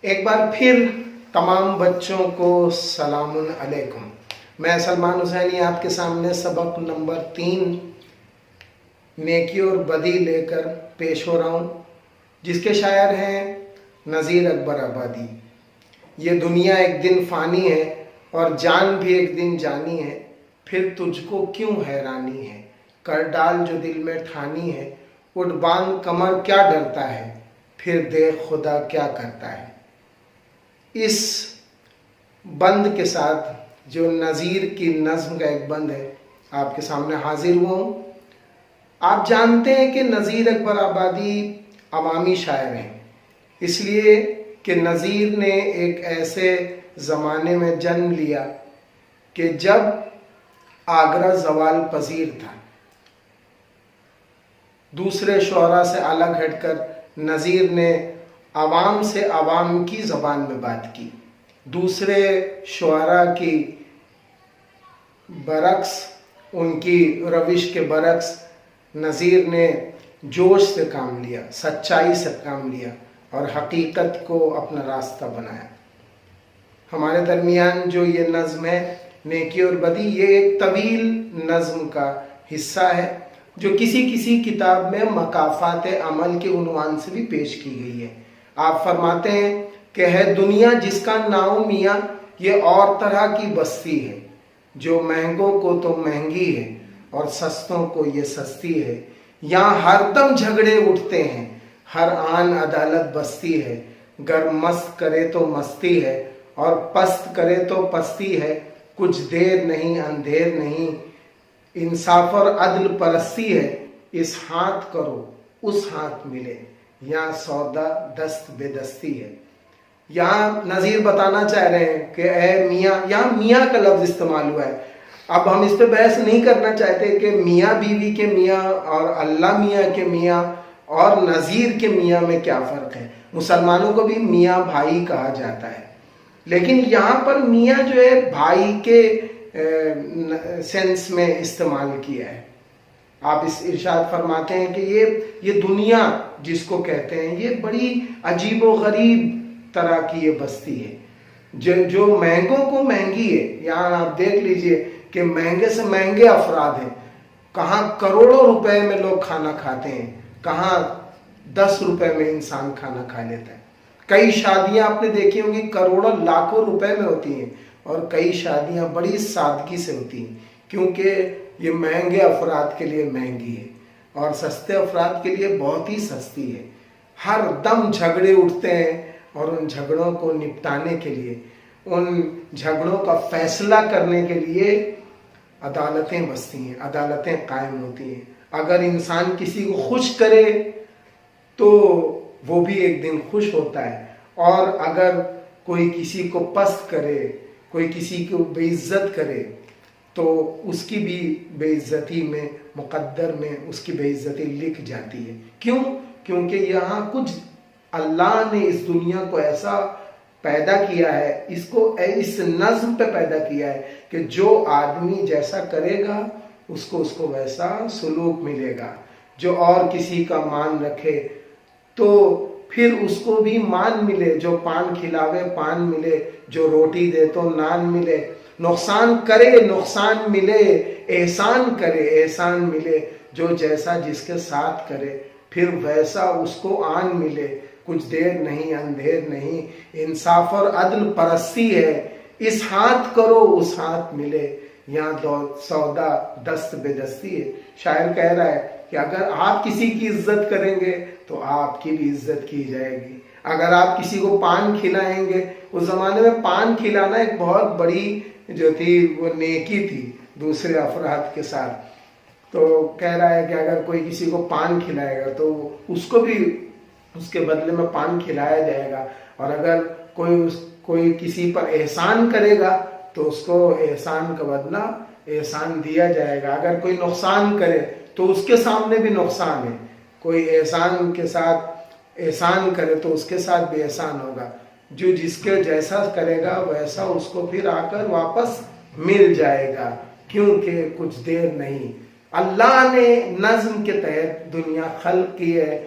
ایک بار پھر تمام بچوں کو سلام علیکم. میں سلمان حسینی آپ کے سامنے سبق نمبر 3 نیکی اور بدی لے کر پیش ہو رہا ہوں، جس کے شاعر ہیں نذیر اکبر آبادی. یہ دنیا ایک دن فانی ہے اور جان بھی ایک دن جانی ہے، پھر تجھ کو کیوں حیرانی ہے، کر ڈال جو دل میں ٹھانی ہے، اٹھ باندھ کمر کیا ڈرتا ہے، پھر دیکھ خدا کیا کرتا ہے. اس بند کے ساتھ جو نذیر کی نظم کا ایک بند ہے آپ کے سامنے حاضر ہوا ہوں. آپ جانتے ہیں کہ نذیر اکبر آبادی عوامی شاعر ہیں، اس لیے کہ نذیر نے ایک ایسے زمانے میں جنم لیا کہ جب آگرہ زوال پذیر تھا. دوسرے شعراء سے الگ ہٹ کر نذیر نے عوام سے عوام کی زبان میں بات کی. دوسرے شعراء کی برعکس، ان کی روش کے برعکس نذیر نے جوش سے کام لیا، سچائی سے کام لیا اور حقیقت کو اپنا راستہ بنایا. ہمارے درمیان جو یہ نظم ہے نیکی اور بدی، یہ ایک طویل نظم کا حصہ ہے جو کسی کتاب میں مکافات عمل کے عنوان سے بھی پیش کی گئی ہے. آپ فرماتے ہیں کہ ہے دنیا جس کا نام میاں، یہ اور طرح کی بستی ہے، جو مہنگوں کو تو مہنگی ہے اور سستوں کو یہ سستی ہے. یہاں ہر دم جھگڑے اٹھتے ہیں، ہر آن عدالت بستی ہے. گر مست کرے تو مستی ہے اور پست کرے تو پستی ہے. کچھ دیر نہیں اندھیر نہیں، انصاف اور عدل پرستی ہے. اس ہاتھ کرو اس ہاتھ ملے، یہاں سودا دست بے دستی ہے. یہاں نذیر بتانا چاہ رہے ہیں کہ اے میاں، یہاں میاں کا لفظ استعمال ہوا ہے. اب ہم اس پہ بحث نہیں کرنا چاہتے کہ میاں بیوی کے میاں اور اللہ میاں کے میاں اور نذیر کے میاں میں کیا فرق ہے. مسلمانوں کو بھی میاں بھائی کہا جاتا ہے، لیکن یہاں پر میاں جو ہے بھائی کے سینس میں استعمال کیا ہے. آپ اس ارشاد فرماتے ہیں کہ یہ دنیا جس کو کہتے ہیں یہ بڑی عجیب و غریب طرح کی یہ بستی ہے جو مہنگوں کو مہنگی ہے. یہاں آپ دیکھ لیجئے کہ مہنگے سے مہنگے افراد ہیں، کہاں کروڑوں روپے میں لوگ کھانا کھاتے ہیں، کہاں 10 روپے میں انسان کھانا کھا لیتا ہے. کئی شادیاں آپ نے دیکھی ہوں گی کروڑوں لاکھوں روپے میں ہوتی ہیں، اور کئی شادیاں بڑی سادگی سے ہوتی ہیں، کیونکہ یہ مہنگے افراد کے لیے مہنگی ہے اور سستے افراد کے لیے بہت ہی سستی ہے. ہر دم جھگڑے اٹھتے ہیں اور ان جھگڑوں کو نپٹانے کے لیے، ان جھگڑوں کا فیصلہ کرنے کے لیے عدالتیں بستی ہیں، عدالتیں قائم ہوتی ہیں. اگر انسان کسی کو خوش کرے تو وہ بھی ایک دن خوش ہوتا ہے، اور اگر کوئی کسی کو پست کرے، کوئی کسی کو بے عزت کرے تو اس کی بھی بے عزتی میں مقدر میں اس کی بے عزتی لکھ جاتی ہے. کیوں؟ کیونکہ یہاں کچھ اللہ نے اس دنیا کو ایسا پیدا کیا ہے، اس نظم پہ پیدا کیا ہے کہ جو آدمی جیسا کرے گا اس کو ویسا سلوک ملے گا. جو اور کسی کا مان رکھے تو پھر اس کو بھی مان ملے، جو پان کھلاوے پان ملے، جو روٹی دے تو نان ملے. نقصان کرے نقصان ملے، احسان کرے احسان ملے. جو جیسا جس کے ساتھ کرے پھر ویسا اس کو آن ملے. کچھ دیر نہیں اندھیر نہیں، انصاف اور عدل پرستی ہے. اس ہاتھ کرو اس ہاتھ ملے، یہاں سودا دست بے دستی ہے. شاعر کہہ رہا ہے کہ اگر آپ کسی کی عزت کریں گے تو آپ کی بھی عزت کی جائے گی. اگر آپ کسی کو پان کھلائیں گے، اس زمانے میں پان کھلانا ایک بہت بڑی جو تھی وہ نیکی تھی دوسرے افراد کے ساتھ. تو کہہ رہا ہے کہ اگر کوئی کسی کو پان کھلائے گا تو اس کو بھی اس کے بدلے میں پان کھلایا جائے گا، اور اگر کوئی کسی پر احسان کرے گا تو اس کو احسان کا بدلہ احسان دیا جائے گا. اگر کوئی نقصان کرے تو اس کے سامنے بھی نقصان ہے. کوئی احسان کے ساتھ احسان کرے تو اس کے ساتھ بھی احسان ہوگا. جو جس کے جیسا کرے گا ویسا اس کو پھر آ کر واپس مل جائے گا، کیونکہ کچھ دیر نہیں. اللہ نے نظم کے تحت دنیا خلق کی ہے.